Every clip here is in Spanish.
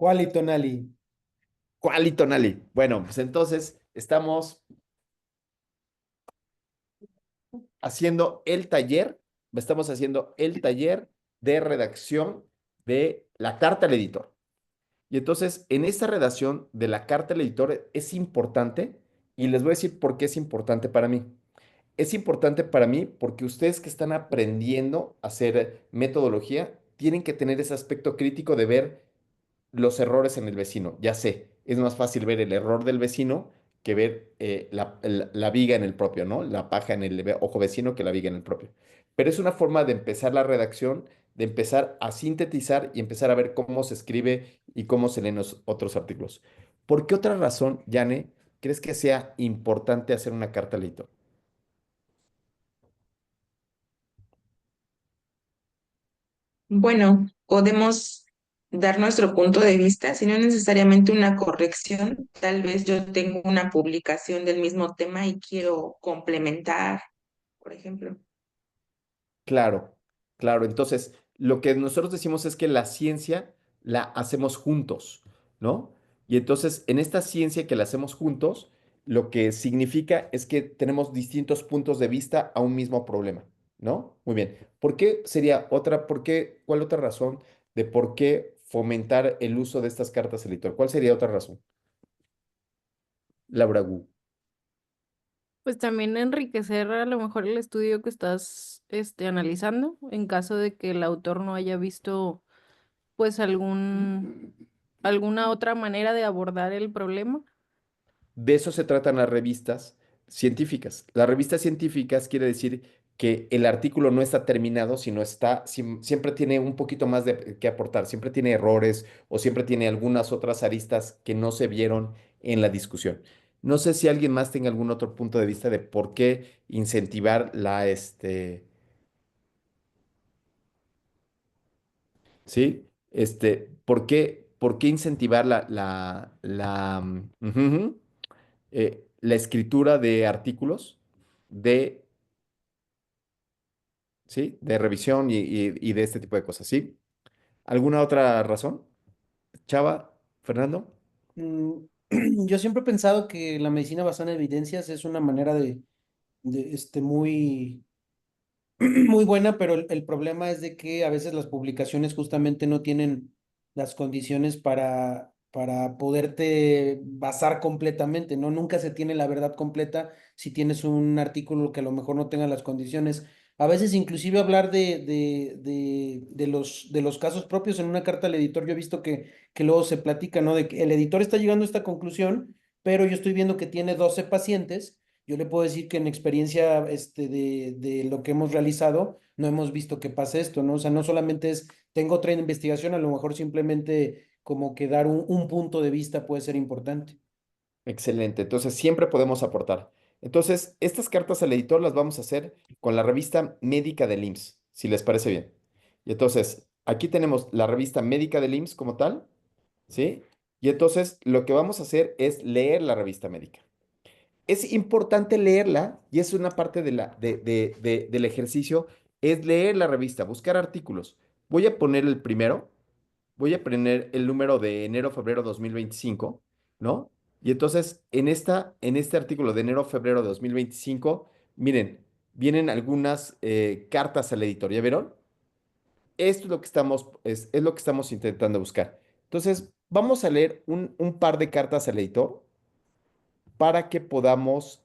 ¿Cuál y Tonali? ¿Cuál y Tonali? Bueno, pues entonces estamos estamos haciendo el taller de redacción de la carta al editor. Y entonces, en esta redacción de la carta al editor es importante, y les voy a decir por qué es importante para mí. Es importante para mí porque ustedes que están aprendiendo a hacer metodología, tienen que tener ese aspecto crítico de ver los errores en el vecino. Ya sé, es más fácil ver el error del vecino que ver la viga en el propio, ¿no? La paja en el ojo vecino que la viga en el propio. Pero es una forma de empezar la redacción, de empezar a sintetizar y empezar a ver cómo se escribe y cómo se leen los otros artículos. ¿Por qué otra razón, Yane, crees que sea importante hacer una carta al editor? Bueno, podemos dar nuestro punto de vista, si no necesariamente una corrección. Tal vez yo tengo una publicación del mismo tema y quiero complementar, por ejemplo. Claro, claro. Entonces, lo que nosotros decimos es que la ciencia la hacemos juntos, ¿no? Y entonces, en esta ciencia que la hacemos juntos, lo que significa es que tenemos distintos puntos de vista a un mismo problema, ¿no? Muy bien. ¿Cuál otra razón de por qué fomentar el uso de estas cartas editor? ¿Cuál sería otra razón? Laura Gu. Pues también enriquecer a lo mejor el estudio que estás analizando, en caso de que el autor no haya visto pues alguna otra manera de abordar el problema. De eso se tratan las revistas científicas. Las revistas científicas quiere decir que el artículo no está terminado, sino siempre tiene un poquito más de que aportar, siempre tiene errores o siempre tiene algunas otras aristas que no se vieron en la discusión. No sé si alguien más tenga algún otro punto de vista de por qué incentivar ¿sí? ¿Por qué incentivar la escritura de artículos de ¿sí? De revisión y de este tipo de cosas, ¿sí? ¿Alguna otra razón? Chava, Fernando. Mm, Yo siempre he pensado que la medicina basada en evidencias es una manera muy, muy buena, pero el problema es de que a veces las publicaciones justamente no tienen las condiciones para poderte basar completamente, ¿no? Nunca se tiene la verdad completa si tienes un artículo que a lo mejor no tenga las condiciones. A veces inclusive hablar de los casos propios en una carta al editor, yo he visto que luego se platica, ¿no? De que el editor está llegando a esta conclusión, pero yo estoy viendo que tiene 12 pacientes. Yo le puedo decir que en experiencia de lo que hemos realizado, no hemos visto que pase esto, ¿no? O sea, no solamente es, tengo otra investigación, a lo mejor simplemente como que dar un punto de vista puede ser importante. Excelente. Entonces, siempre podemos aportar. Entonces, estas cartas al editor las vamos a hacer con la revista médica del IMSS, si les parece bien. Y entonces, aquí tenemos la revista médica del IMSS como tal, ¿sí? Y entonces, lo que vamos a hacer es leer la revista médica. Es importante leerla y es una parte del ejercicio, es leer la revista, buscar artículos. Voy a poner el primero, voy a poner el número de enero-febrero 2025, ¿no? Y entonces, en este artículo de enero-febrero de 2025, miren, vienen algunas cartas al editor, ¿ya vieron? Esto es lo que es lo que estamos intentando buscar. Entonces, vamos a leer un par de cartas al editor para que podamos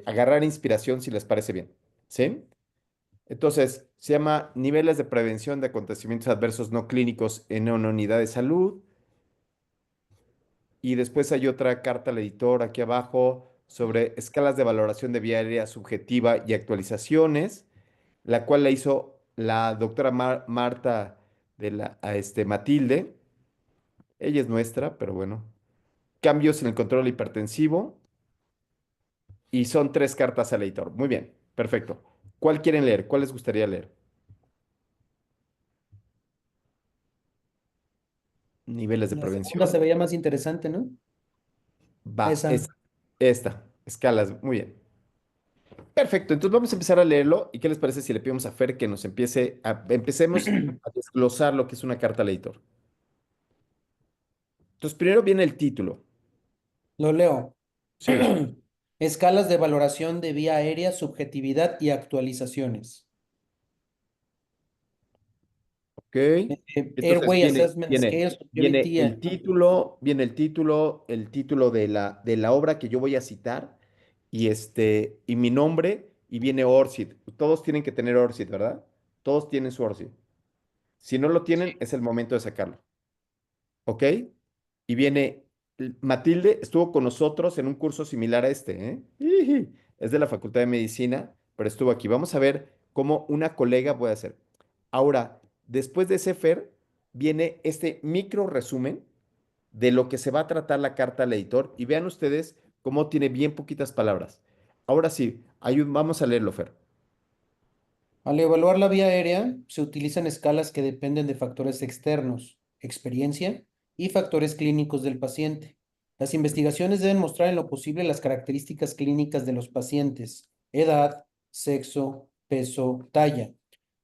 agarrar inspiración si les parece bien. ¿Sí? Entonces, se llama Niveles de Prevención de Acontecimientos Adversos No Clínicos en una Unidad de Salud. Y después hay otra carta al editor aquí abajo sobre escalas de valoración de vía aérea subjetiva y actualizaciones, la cual la hizo la doctora Marta Matilde. Ella es nuestra, pero bueno. Cambios en el control hipertensivo. Y son tres cartas al editor. Muy bien, perfecto. ¿Cuál quieren leer? ¿Cuál les gustaría leer? Niveles de La segunda se prevención. veía más interesante, ¿no? Va, Esa. es esta. Escalas. Muy bien. Perfecto, entonces vamos a empezar a leerlo. ¿Y qué les parece si le pedimos a Fer que nos empecemos a desglosar lo que es una carta al editor? Entonces, primero viene el título. Lo leo. Sí. Escalas de valoración de vía aérea, subjetividad y actualizaciones. Ok. Entonces Airway viene, Assessment viene, Scale, viene Security. el título, el título de la obra que yo voy a citar y mi nombre y viene ORCID. Todos tienen que tener ORCID, ¿verdad? Todos tienen su ORCID. Si no lo tienen, es el momento de sacarlo. ¿Ok? Y viene, Matilde estuvo con nosotros en un curso similar a este, ¿eh? Iji. Es de la Facultad de Medicina, pero estuvo aquí. Vamos a ver cómo una colega puede hacer. Ahora, después de ese FER, viene este micro resumen de lo que se va a tratar la carta al editor y vean ustedes cómo tiene bien poquitas palabras. Ahora sí, vamos a leerlo, Fer. Al evaluar la vía aérea, se utilizan escalas que dependen de factores externos, experiencia y factores clínicos del paciente. Las investigaciones deben mostrar en lo posible las características clínicas de los pacientes, edad, sexo, peso, talla.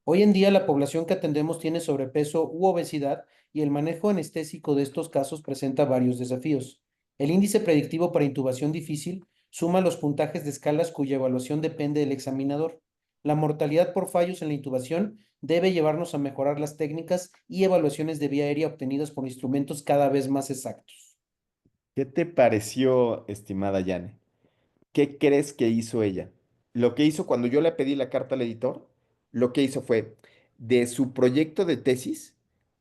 Hoy en día la población que atendemos tiene sobrepeso u obesidad y el manejo anestésico de estos casos presenta varios desafíos. El índice predictivo para intubación difícil suma los puntajes de escalas cuya evaluación depende del examinador. La mortalidad por fallos en la intubación debe llevarnos a mejorar las técnicas y evaluaciones de vía aérea obtenidas por instrumentos cada vez más exactos. ¿Qué te pareció, estimada Yane? ¿Qué crees que hizo ella? Lo que hizo cuando yo le pedí la carta al editor, lo que hizo fue, de su proyecto de tesis,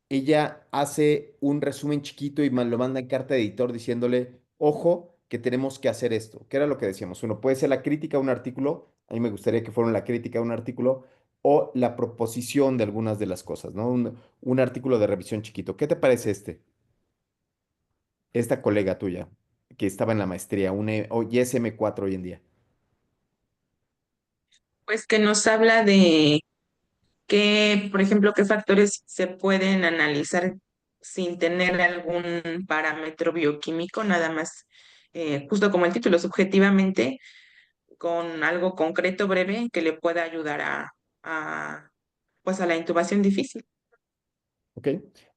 ella hace un resumen chiquito y lo manda en carta de editor diciéndole, ojo, que tenemos que hacer esto. ¿Qué era lo que decíamos? Uno puede ser la crítica a un artículo, a mí me gustaría que fuera la crítica a un artículo, o la proposición de algunas de las cosas, ¿no? Un artículo de revisión chiquito. ¿Qué te parece esta colega tuya, que estaba en la maestría, y es M4 hoy en día? Pues que nos habla de qué, por ejemplo, qué factores se pueden analizar sin tener algún parámetro bioquímico, nada más, justo como el título, subjetivamente, con algo concreto, breve, que le pueda ayudar pues a la intubación difícil. ¿Ok?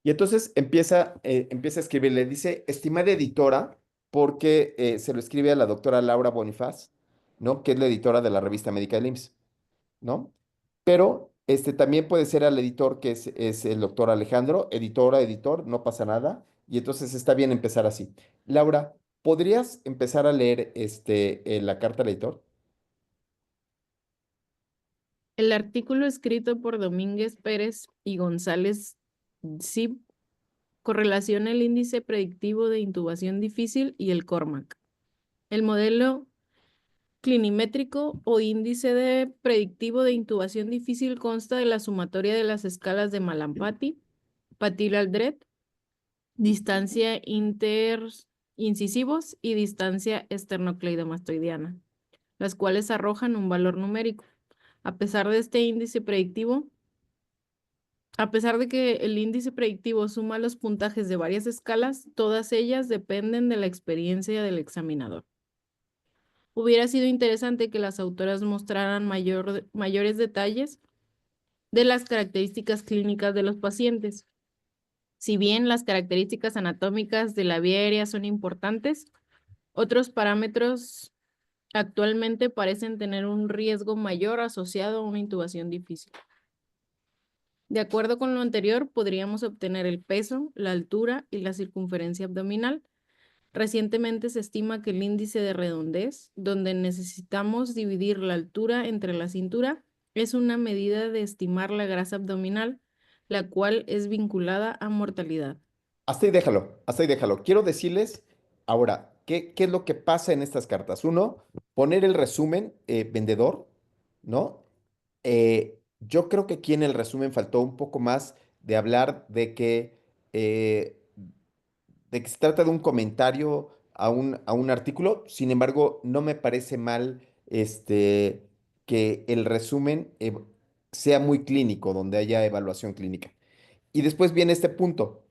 Y entonces empieza a escribir, le dice, estimada editora, porque se lo escribe a la doctora Laura Bonifaz, ¿no? Que es la editora de la revista médica del IMSS, ¿no? Pero también puede ser al editor, que es el doctor Alejandro, editora, editor, no pasa nada. Y entonces está bien empezar así. Laura, ¿podrías empezar a leer la carta al editor? El artículo escrito por Domínguez Pérez y González Zip correlaciona el índice predictivo de intubación difícil y el CORMAC. El modelo clinimétrico o índice de predictivo de intubación difícil consta de la sumatoria de las escalas de Malampati, Patil-Aldred, distancia interincisivos y distancia esternocleidomastoideana, las cuales arrojan un valor numérico. A pesar de este índice predictivo, a pesar de que el índice predictivo suma los puntajes de varias escalas, todas ellas dependen de la experiencia del examinador. Hubiera sido interesante que las autoras mostraran mayores detalles de las características clínicas de los pacientes. Si bien las características anatómicas de la vía aérea son importantes, otros parámetros actualmente parecen tener un riesgo mayor asociado a una intubación difícil. De acuerdo con lo anterior, podríamos obtener el peso, la altura y la circunferencia abdominal. Recientemente se estima que el índice de redondez, donde necesitamos dividir la altura entre la cintura, es una medida de estimar la grasa abdominal, la cual es vinculada a mortalidad. Hasta ahí déjalo, hasta ahí déjalo. Quiero decirles ahora, ¿qué es lo que pasa en estas cartas? Uno, poner el resumen vendedor, ¿no? Yo creo que aquí en el resumen faltó un poco más de hablar eh, de que se trata de un comentario a un artículo. Sin embargo, no me parece mal que el resumen sea muy clínico, donde haya evaluación clínica. Y después viene este punto,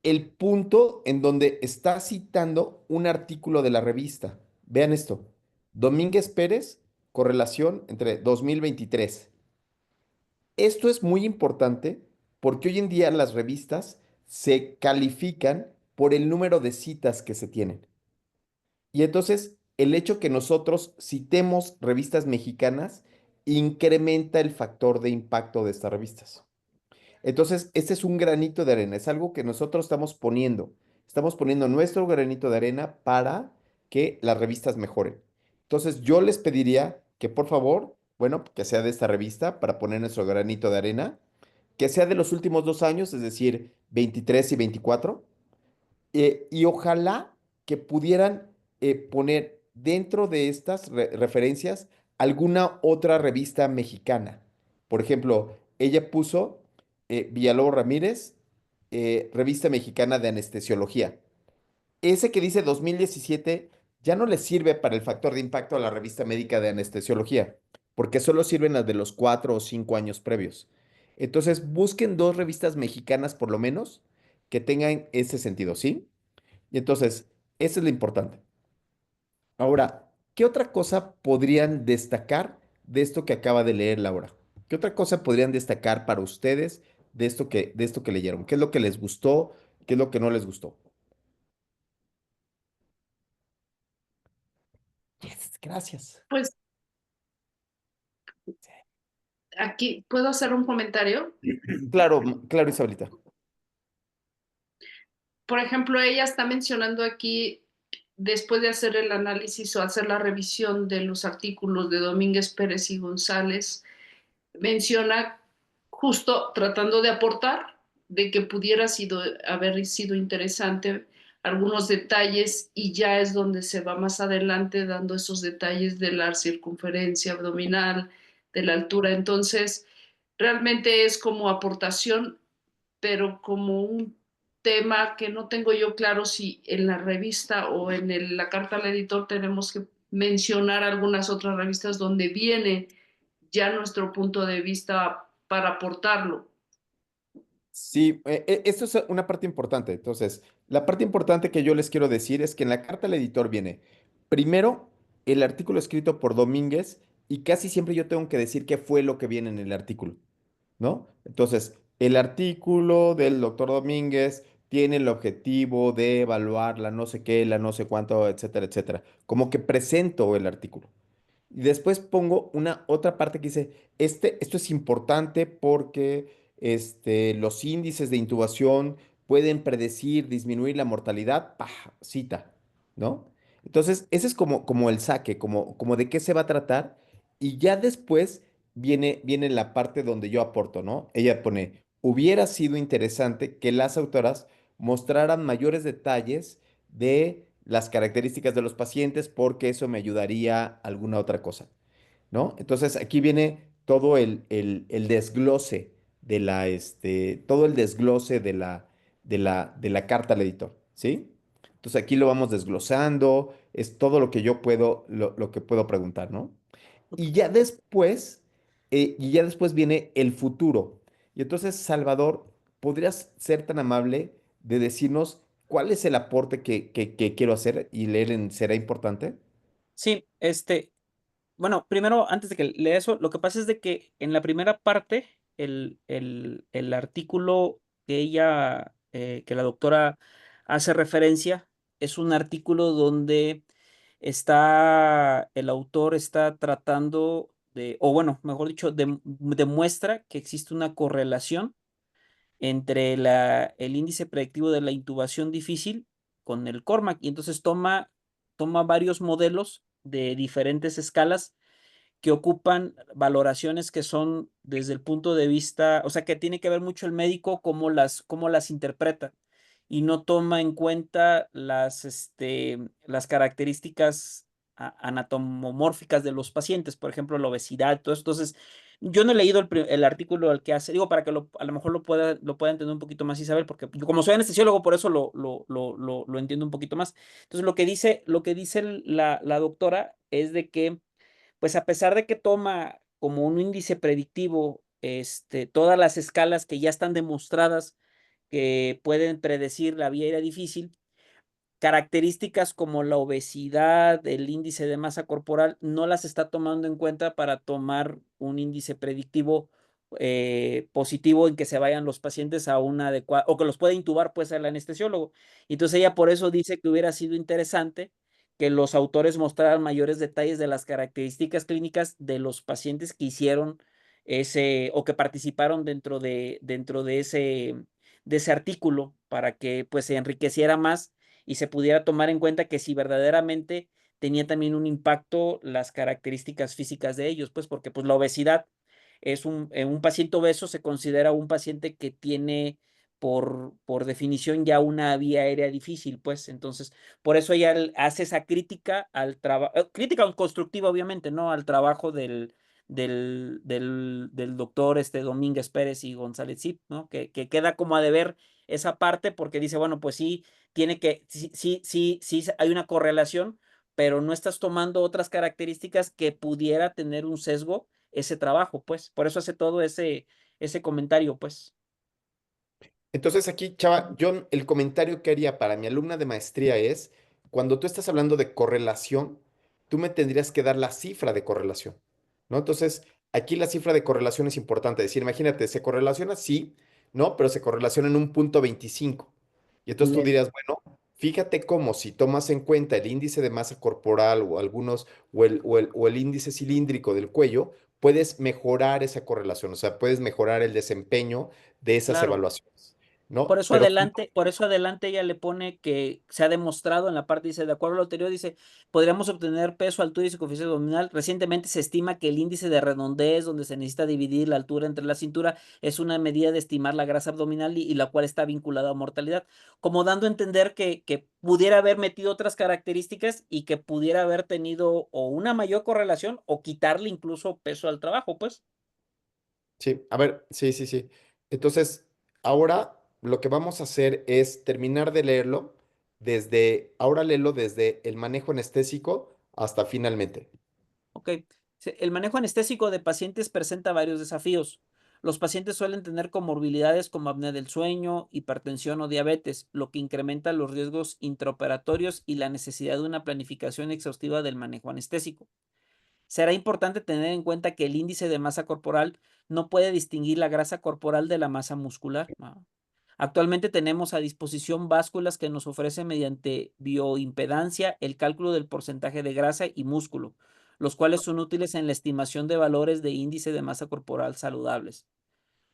el punto en donde está citando un artículo de la revista. Vean esto. Domínguez Pérez, correlación entre 2023. Esto es muy importante porque hoy en día las revistas se califican por el número de citas que se tienen. Y entonces, el hecho que nosotros citemos revistas mexicanas incrementa el factor de impacto de estas revistas. Entonces, este es un granito de arena, es algo que nosotros estamos poniendo nuestro granito de arena para que las revistas mejoren. Entonces, yo les pediría que por favor, bueno, que sea de esta revista para poner nuestro granito de arena, que sea de los últimos 2 años, es decir, 23 y 24, y ojalá que pudieran poner dentro de estas referencias alguna otra revista mexicana. Por ejemplo, ella puso Villalobos Ramírez, Revista Mexicana de Anestesiología. Ese que dice 2017 ya no le sirve para el factor de impacto a la revista médica de anestesiología, porque solo sirven las de los 4 o 5 años previos. Entonces, busquen 2 revistas mexicanas por lo menos que tengan ese sentido, ¿sí? Y entonces, eso es lo importante. Ahora, ¿qué otra cosa podrían destacar de esto que acaba de leer Laura? ¿Qué otra cosa podrían destacar para ustedes de esto que leyeron? ¿Qué es lo que les gustó? ¿Qué es lo que no les gustó? Yes, gracias. Pues aquí puedo hacer un comentario. Claro, claro, Isabelita. Por ejemplo, ella está mencionando aquí, después de hacer el análisis o hacer la revisión de los artículos de Domínguez, Pérez y González, menciona justo tratando de aportar de que pudiera haber sido interesante algunos detalles y ya es donde se va más adelante dando esos detalles de la circunferencia abdominal, de la altura. Entonces, realmente es como aportación, pero como un tema que no tengo yo claro si en la revista o en la carta al editor tenemos que mencionar algunas otras revistas donde viene ya nuestro punto de vista para aportarlo. Sí, esto es una parte importante. Entonces, la parte importante que yo les quiero decir es que en la carta al editor viene primero el artículo escrito por Domínguez y casi siempre yo tengo que decir qué fue lo que viene en el artículo, ¿no? Entonces, el artículo del doctor Domínguez tiene el objetivo de evaluar la no sé qué, la no sé cuánto, etcétera, etcétera. Como que presento el artículo. Y después pongo una otra parte que dice, esto es importante porque los índices de intubación pueden predecir, disminuir la mortalidad, ¡pah! Cita, ¿no? Entonces, ese es como el saque, como de qué se va a tratar. Y ya después viene la parte donde yo aporto, ¿no? Ella pone, hubiera sido interesante que las autoras mostraran mayores detalles de las características de los pacientes porque eso me ayudaría a alguna otra cosa, ¿no? Entonces aquí viene todo el desglose todo el desglose de la carta al editor, ¿sí? Entonces aquí lo vamos desglosando, es todo lo que yo puedo, lo que puedo preguntar, ¿no? Y ya después, viene el futuro. Y entonces, Salvador, ¿podrías ser tan amable de decirnos cuál es el aporte que quiero hacer y leer en será importante? Sí, bueno, primero, antes de que lea eso, lo que pasa es de que en la primera parte, el artículo que la doctora hace referencia, es un artículo donde el autor está tratando o bueno, mejor dicho, demuestra que existe una correlación entre el índice predictivo de la intubación difícil con el CORMAC, y entonces toma varios modelos de diferentes escalas que ocupan valoraciones que son desde el punto de vista, o sea, que tiene que ver mucho el médico cómo las interpreta y no toma en cuenta las características anatomomórficas de los pacientes, por ejemplo, la obesidad, todo eso. Entonces, yo no he leído el artículo al que hace, digo, para que a lo mejor lo pueda entender un poquito más Isabel, porque yo como soy anestesiólogo, por eso lo entiendo un poquito más. Entonces, lo que dice la doctora es de que pues a pesar de que toma como un índice predictivo todas las escalas que ya están demostradas que pueden predecir la vía aérea difícil, características como la obesidad, el índice de masa corporal, no las está tomando en cuenta para tomar un índice predictivo positivo en que se vayan los pacientes a una adecuada, o que los pueda intubar pues el anestesiólogo. Entonces ella por eso dice que hubiera sido interesante que los autores mostraran mayores detalles de las características clínicas de los pacientes que hicieron ese, o que participaron dentro de ese artículo, para que pues se enriqueciera más y se pudiera tomar en cuenta que si verdaderamente tenía también un impacto las características físicas de ellos, pues porque pues la obesidad es un paciente obeso se considera un paciente que tiene por definición ya una vía aérea difícil, pues entonces por eso ella hace esa crítica al trabajo, crítica constructiva obviamente, ¿no? Al trabajo del doctor Domínguez Pérez y González Zip, ¿no? Que queda como a deber esa parte porque dice, bueno, pues sí, sí, hay una correlación, pero no estás tomando otras características que pudiera tener un sesgo ese trabajo, pues. Por eso hace todo ese comentario, pues. Entonces aquí, Chava, yo el comentario que haría para mi alumna de maestría es, cuando tú estás hablando de correlación, tú me tendrías que dar la cifra de correlación, ¿no? Entonces, aquí la cifra de correlación es importante. Decir, imagínate, se correlaciona, sí, ¿no? Pero se correlaciona en un punto 25. Y entonces tú Bien. dirías, bueno, fíjate cómo si tomas en cuenta el índice de masa corporal o algunos, o el índice cilíndrico del cuello, puedes mejorar esa correlación, o sea, puedes mejorar el desempeño de esas Claro. evaluaciones. ¿No? Por eso adelante ella le pone que se ha demostrado en la parte, dice, de acuerdo a lo anterior, dice, podríamos obtener peso, altura y circunferencia abdominal. Recientemente se estima que el índice de redondez, donde se necesita dividir la altura entre la cintura, es una medida de estimar la grasa abdominal y la cual está vinculada a mortalidad, como dando a entender que pudiera haber metido otras características y que pudiera haber tenido o una mayor correlación o quitarle incluso peso al trabajo, pues. Sí, a ver, sí, sí, sí. Entonces, ahora lo que vamos a hacer es terminar de leerlo ahora léelo desde el manejo anestésico hasta finalmente. Ok. El manejo anestésico de pacientes presenta varios desafíos. Los pacientes suelen tener comorbilidades como apnea del sueño, hipertensión o diabetes, lo que incrementa los riesgos intraoperatorios y la necesidad de una planificación exhaustiva del manejo anestésico. Será importante tener en cuenta que el índice de masa corporal no puede distinguir la grasa corporal de la masa muscular. ¿No? Actualmente tenemos a disposición básculas que nos ofrecen mediante bioimpedancia el cálculo del porcentaje de grasa y músculo, los cuales son útiles en la estimación de valores de índice de masa corporal saludables.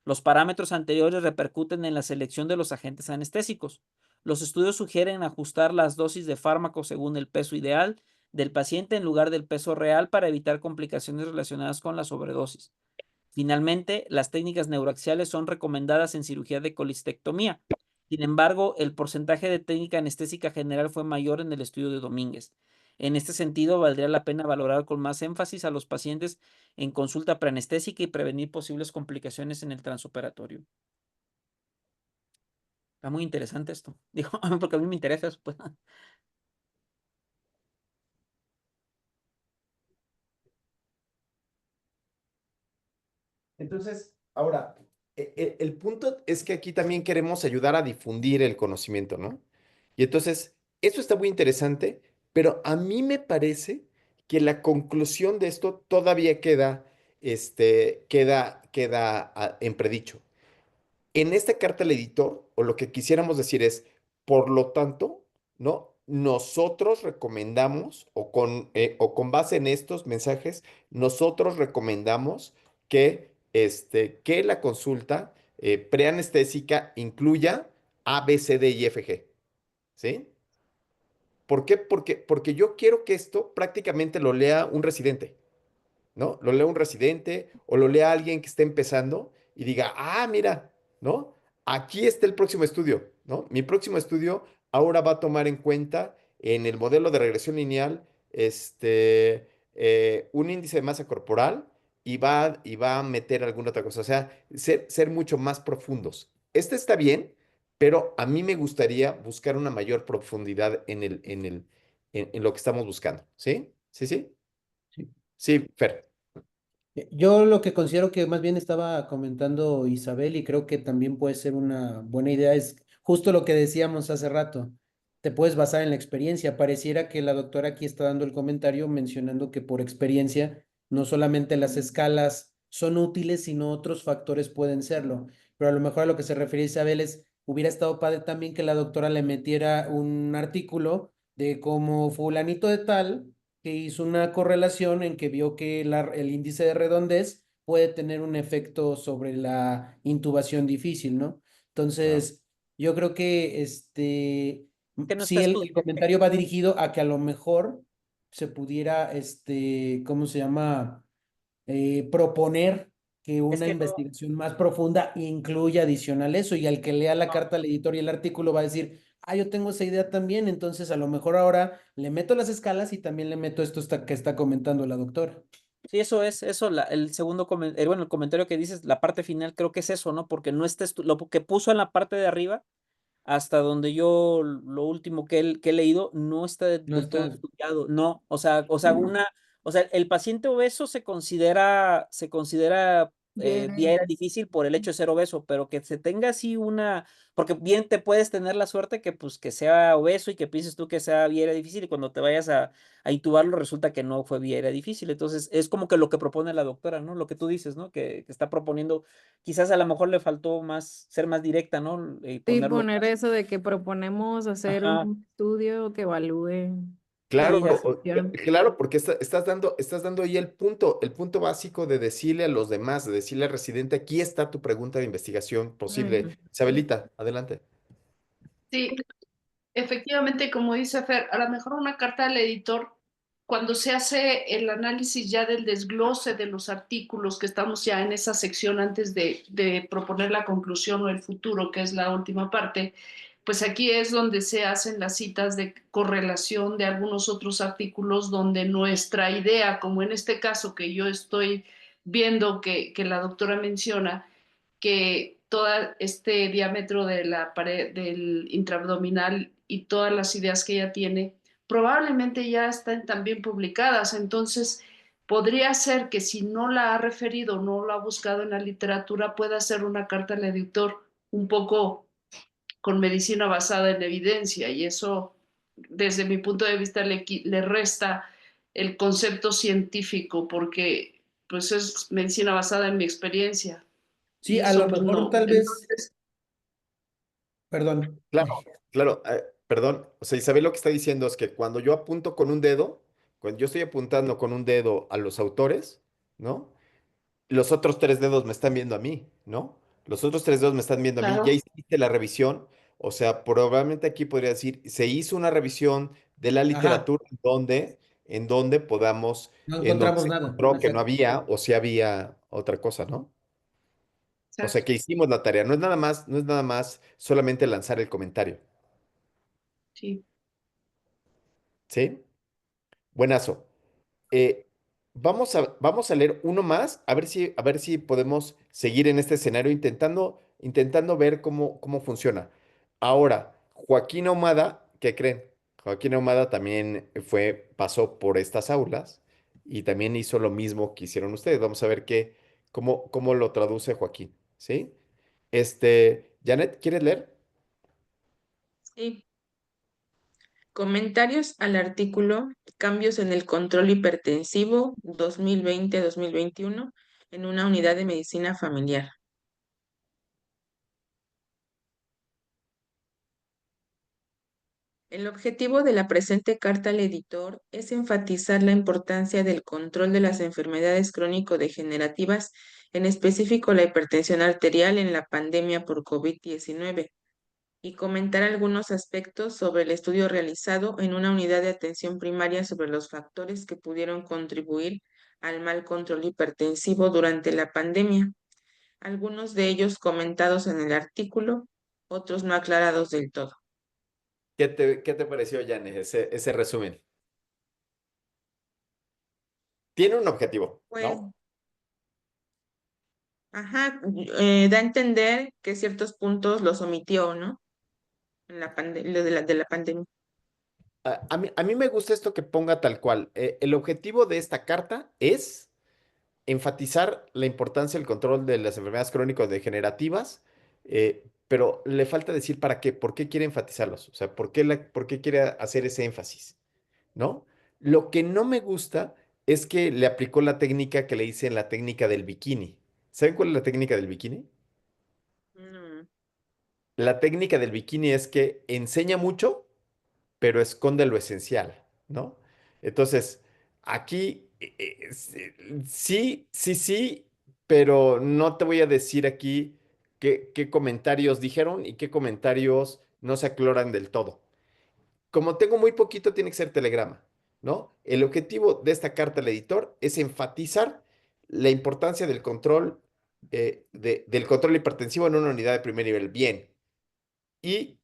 Los parámetros anteriores repercuten en la selección de los agentes anestésicos. Los estudios sugieren ajustar las dosis de fármaco según el peso ideal del paciente en lugar del peso real para evitar complicaciones relacionadas con la sobredosis. Finalmente, las técnicas neuroaxiales son recomendadas en cirugía de colistectomía. Sin embargo, el porcentaje de técnica anestésica general fue mayor en el estudio de Domínguez. En este sentido, valdría la pena valorar con más énfasis a los pacientes en consulta preanestésica y prevenir posibles complicaciones en el transoperatorio. Está muy interesante esto. Digo, porque a mí me interesa eso, pues. Entonces, ahora, el punto es que aquí también queremos ayudar a difundir el conocimiento, ¿no? Y entonces, eso está muy interesante, pero a mí me parece que la conclusión de esto todavía queda en predicho. En esta carta al editor, o lo que quisiéramos decir es, por lo tanto, ¿no? Nosotros recomendamos, o con base en estos mensajes, nosotros recomendamos que la consulta preanestésica incluya A, B, C, D y F, G, ¿sí? ¿Por qué? Porque yo quiero que esto prácticamente lo lea un residente. ¿No? Lo lea un residente o lo lea alguien que esté empezando y diga, ah, mira, ¿no? Aquí está el próximo estudio, ¿no? Mi próximo estudio ahora va a tomar en cuenta en el modelo de regresión lineal un índice de masa corporal y va a meter alguna otra cosa, o sea, ser mucho más profundos. Este está bien, pero a mí me gustaría buscar una mayor profundidad en lo que estamos buscando, ¿sí? ¿Sí, sí? Sí. Sí, Fer. Yo lo que considero que más bien estaba comentando Isabel y creo que también puede ser una buena idea es justo lo que decíamos hace rato. Te puedes basar en la experiencia. Pareciera que la doctora aquí está dando el comentario mencionando que por experiencia no solamente las escalas son útiles, sino otros factores pueden serlo. Pero a lo mejor a lo que se refería Isabel es, hubiera estado padre también que la doctora le metiera un artículo de cómo fulanito de tal que hizo una correlación en que vio que el índice de redondez puede tener un efecto sobre la intubación difícil, ¿no? Claro. Entonces, yo creo que Que no está sí, el estudiado. comentario va dirigido a que a lo mejor se pudiera, ¿cómo se llama? Proponer que Es una que no, investigación más profunda incluya adicional eso, y al que lea la carta al editor y el artículo va a decir, ah, yo tengo esa idea también, entonces a lo mejor ahora le meto las escalas y también le meto esto que está comentando la doctora. sí, eso es, eso, el segundo comentario, bueno, el comentario que dices, la parte final, creo que es eso, ¿no? Porque no está, lo que puso en la parte de arriba, hasta donde yo lo último que he leído, no está No del todo está. estudiado, no, o sea, el paciente obeso se considera vía aérea difícil por el hecho de ser obeso, pero que se tenga así porque bien te puedes tener la suerte que pues que sea obeso y que pienses tú que sea vía aérea difícil y cuando te vayas a intubarlo resulta que no fue vía aérea difícil, entonces es como que lo que propone la doctora, ¿no? Lo que tú dices, ¿no? Que está proponiendo, quizás a lo mejor le faltó ser más directa, ¿no? Y Sí, ponerlo poner más. eso de que proponemos hacer Ajá, un estudio que evalúe Claro, sí, la así. cuestión. claro, porque estás dando ahí el punto básico de decirle a los demás, de decirle al residente, aquí está tu pregunta de investigación Ujú. posible. Isabelita, adelante. Sí, efectivamente, como dice Fer, a lo mejor una carta al editor, cuando se hace el análisis ya del desglose de los artículos, que estamos ya en esa sección antes de proponer la conclusión o el futuro, que es la última parte, pues aquí es donde se hacen las citas de correlación de algunos otros artículos donde nuestra idea, como en este caso que yo estoy viendo que la doctora menciona, que todo este diámetro de la pared del intraabdominal y todas las ideas que ella tiene probablemente ya están también publicadas. Entonces, podría ser que si no la ha referido, no la ha buscado en la literatura, pueda hacer una carta al editor un poco con medicina basada en evidencia y eso, desde mi punto de vista, le resta el concepto científico porque pues es medicina basada en mi experiencia Sí, y a eso lo pues mejor no. tal vez, Entonces, perdón. Claro, claro, perdón. O sea, Isabel lo que está diciendo es que cuando yo apunto con un dedo, cuando yo estoy apuntando con un dedo a los autores, ¿no? Los otros tres dedos me están viendo a mí, ¿no? Los otros tres dedos me están viendo a mí. Ya claro, hiciste la revisión. O sea, probablemente aquí podría decir, se hizo una revisión de la Ajá, literatura en donde podamos, no en donde encontramos se nada. encontró que no Exacto. había o si había otra cosa, ¿no? O sea, exacto, que hicimos la tarea. No es nada más solamente lanzar el comentario, sí. ¿sí? Buenazo. Eh, vamos a leer uno más, a ver si podemos seguir en este escenario intentando ver cómo funciona. Ahora, Joaquín Ahumada, ¿qué creen? Joaquín Ahumada también pasó por estas aulas y también hizo lo mismo que hicieron ustedes. Vamos a ver cómo lo traduce Joaquín, ¿sí? Janet, ¿quieres leer? Sí. Comentarios al artículo Cambios en el control hipertensivo 2020-2021 en una unidad de medicina familiar. El objetivo de la presente carta al editor es enfatizar la importancia del control de las enfermedades crónico-degenerativas, en específico la hipertensión arterial en la pandemia por COVID-19, y comentar algunos aspectos sobre el estudio realizado en una unidad de atención primaria sobre los factores que pudieron contribuir al mal control hipertensivo durante la pandemia, algunos de ellos comentados en el artículo, otros no aclarados del todo. ¿Qué te pareció, Janet, ese resumen? Tiene un objetivo, Pues, ¿no? ajá, da a entender que ciertos puntos los omitió, ¿no? En la lo de la pandemia. A mí me gusta esto que ponga tal cual. El objetivo de esta carta es enfatizar la importancia del control de las enfermedades crónico-degenerativas, pero le falta decir para qué, por qué quiere enfatizarlos, o sea, por qué quiere hacer ese énfasis, ¿no? Lo que no me gusta es que le aplicó la técnica que le dicen la técnica del bikini. ¿Saben cuál es la técnica del bikini? Mm. La técnica del bikini es que enseña mucho, pero esconde lo esencial, ¿no? Entonces, aquí sí, sí, sí, pero no te voy a decir aquí qué comentarios dijeron y qué comentarios no se aclaran del todo. Como tengo muy poquito, tiene que ser telegrama, ¿no? El objetivo de esta carta al editor es enfatizar la importancia del control, del control hipertensivo en una unidad de primer nivel. Bien, y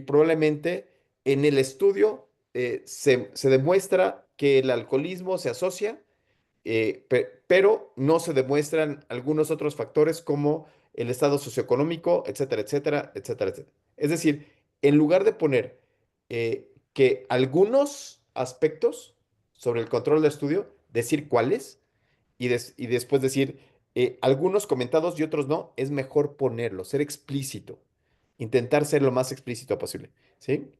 probablemente en el estudio se demuestra que el alcoholismo se asocia, pero no se demuestran algunos otros factores como el estado socioeconómico, etcétera, etcétera, etcétera, etcétera. Es decir, en lugar de poner que algunos aspectos sobre el control del estudio, decir cuáles y después decir algunos comentados y otros no, es mejor ponerlo, ser explícito, intentar ser lo más explícito posible, ¿sí?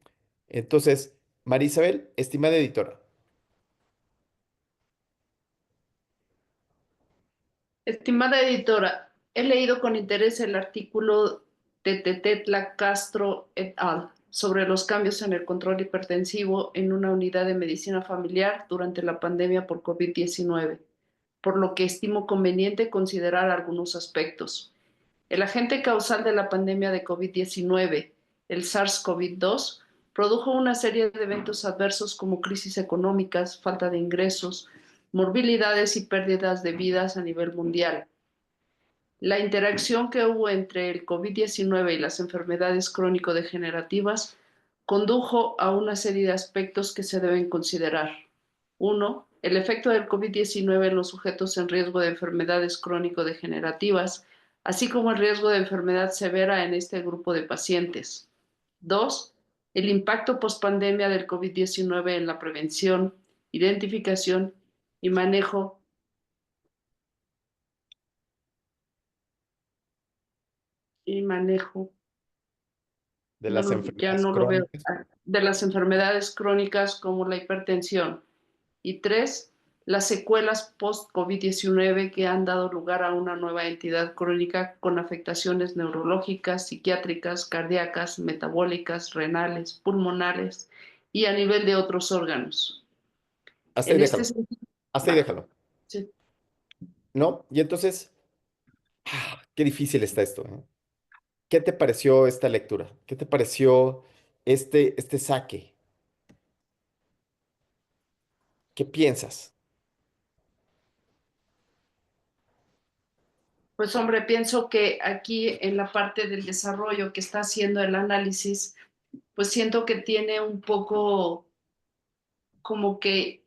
Entonces, María Isabel, estimada editora, Estimada editora, he leído con interés el artículo de Tetetla Castro et al. Sobre los cambios en el control hipertensivo en una unidad de medicina familiar durante la pandemia por COVID-19, por lo que estimo conveniente considerar algunos aspectos. El agente causal de la pandemia de COVID-19, el SARS-CoV-2, produjo una serie de eventos adversos como crisis económicas, falta de ingresos, morbilidades y pérdidas de vidas a nivel mundial. La interacción que hubo entre el COVID-19 y las enfermedades crónico-degenerativas condujo a una serie de aspectos que se deben considerar. 1. El efecto del COVID-19 en los sujetos en riesgo de enfermedades crónico-degenerativas, así como el riesgo de enfermedad severa en este grupo de pacientes. 2. El impacto pospandemia del COVID-19 en la prevención, identificación y manejo y manejo de no, las ya enfermedades no lo veo, crónicas. de las enfermedades crónicas como la hipertensión. Y 3, las secuelas post-COVID-19 que han dado lugar a una nueva entidad crónica con afectaciones neurológicas, psiquiátricas, cardíacas, metabólicas, renales, pulmonares y a nivel de otros órganos. Hasta ahí En este déjalo, sentido, hasta ahí va, déjalo, sí. ¿no? Y entonces, qué difícil está esto, ¿eh? ¿Qué te pareció esta lectura? ¿Qué te pareció este saque? ¿Qué piensas? Pues hombre, pienso que aquí en la parte del desarrollo que está haciendo el análisis, pues siento que tiene un poco como que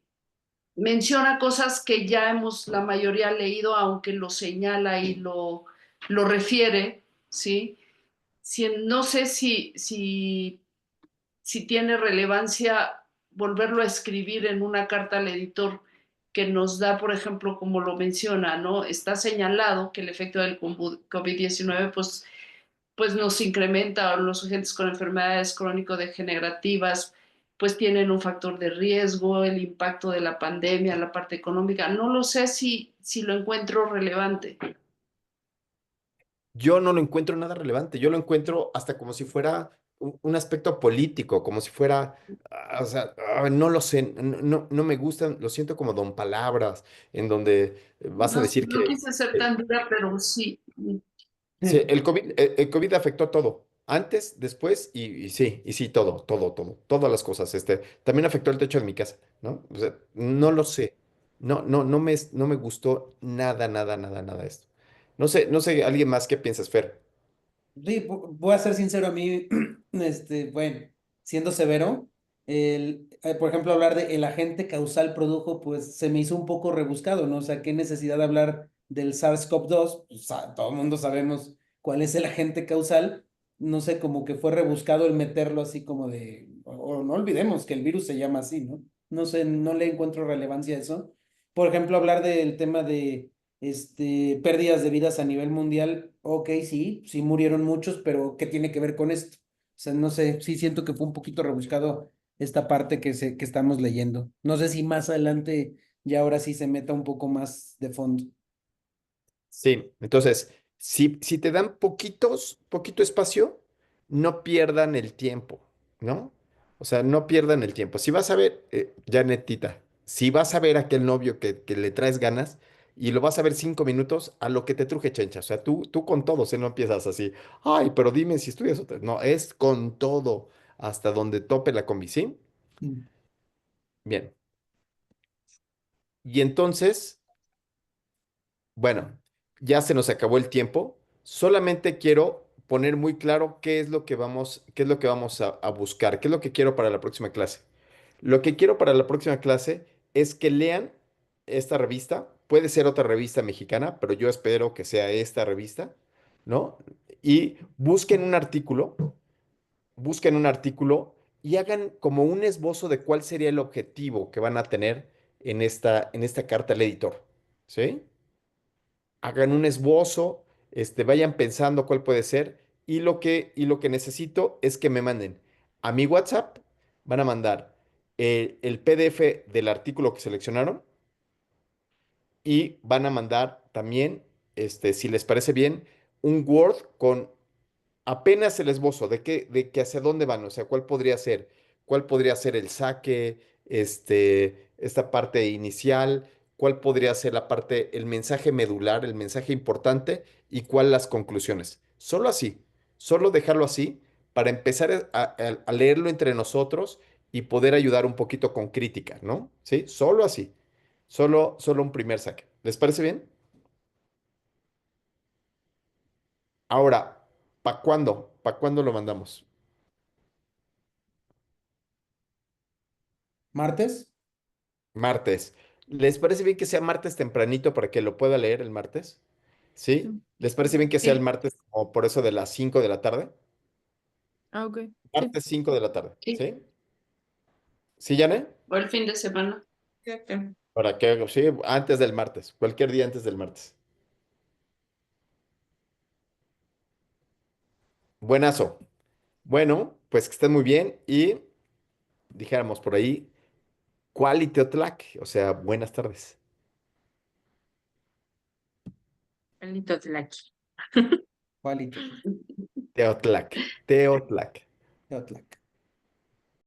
menciona cosas que ya hemos la mayoría leído, aunque lo señala y lo refiere, ¿sí? No sé si tiene relevancia volverlo a escribir en una carta al editor que nos da, por ejemplo, como lo menciona, ¿no? Está señalado que el efecto del COVID-19, pues nos incrementa, o los agentes con enfermedades crónico-degenerativas, pues tienen un factor de riesgo, el impacto de la pandemia, la parte económica. No lo sé si lo encuentro relevante. Yo no lo encuentro nada relevante, yo lo encuentro hasta como si fuera un aspecto político, como si fuera, o sea, no lo sé, no me gustan, lo siento como don palabras, en donde vas a No, decir no que quise ser tan dura, pero sí. sí, el COVID afectó todo, antes, después y sí, todas las cosas, también afectó el techo de mi casa, ¿no? O sea, no lo sé, no me gustó nada, nada, nada, nada esto. No sé, alguien más, ¿qué piensas, Fer? Sí, voy a ser sincero a mí, bueno, siendo severo, por ejemplo, hablar de el agente causal produjo, pues se me hizo un poco rebuscado, ¿no? O sea, qué necesidad de hablar del SARS-CoV-2, pues, todo el mundo sabemos cuál es el agente causal, no sé, como que fue rebuscado el meterlo así como o no olvidemos que el virus se llama así, ¿no? No sé, no le encuentro relevancia a eso. Por ejemplo, hablar del tema de pérdidas de vidas a nivel mundial, ok, sí, sí murieron muchos, pero ¿qué tiene que ver con esto? O sea, no sé, sí siento que fue un poquito rebuscado esta parte que estamos leyendo. No sé si más adelante ya ahora sí se meta un poco más de fondo. Sí, entonces, si te dan poquito espacio, no pierdan el tiempo, ¿no? O sea, no pierdan el tiempo. Si vas a ver, ya netita, si vas a ver a aquel novio que le traes ganas y lo vas a ver 5 minutos, a lo que te truje chencha. O sea, tú con todo, no empiezas así, ay, pero dime si estudias otra. No, es con todo, hasta donde tope la combi, ¿sí? Mm. Bien. Y entonces, bueno, ya se nos acabó el tiempo. Solamente quiero poner muy claro qué es lo que vamos a buscar, qué es lo que quiero para la próxima clase. Lo que quiero para la próxima clase es que lean esta revista. Puede ser otra revista mexicana, pero yo espero que sea esta revista, ¿no? Y busquen un artículo y hagan como un esbozo de cuál sería el objetivo que van a tener en esta carta al editor, ¿sí? Hagan un esbozo, vayan pensando cuál puede ser y lo que necesito es que me manden a mi WhatsApp, van a mandar el PDF del artículo que seleccionaron y van a mandar también, si les parece bien, un Word con apenas el esbozo de que hacia dónde van, o sea, cuál podría ser el saque, esta parte inicial, cuál podría ser la parte, el mensaje medular, el mensaje importante y cuál las conclusiones. Solo así, solo dejarlo así para empezar a leerlo entre nosotros y poder ayudar un poquito con crítica, ¿no? ¿Sí? Solo así, solo un primer saque. ¿Les parece bien? Ahora, ¿para cuándo? ¿Para cuándo lo mandamos? ¿Martes? Martes. ¿Les parece bien que sea martes tempranito para que lo pueda leer el martes? ¿Sí? ¿Les parece bien que sea el Sí, martes como por eso de las 5 de la tarde? Ah, ok. Sí. Martes 5 de la tarde, sí, ¿sí? ¿Sí, Jane? o el fin de semana. Exacto. Para que, sí, antes del martes, cualquier día antes del martes. Buenazo. Bueno, pues que estén muy bien y dijéramos por ahí, Quality Otlac, o sea, buenas tardes. Maldito Tlaqui. Quality. Teotlac, Teotlac. Teotlac.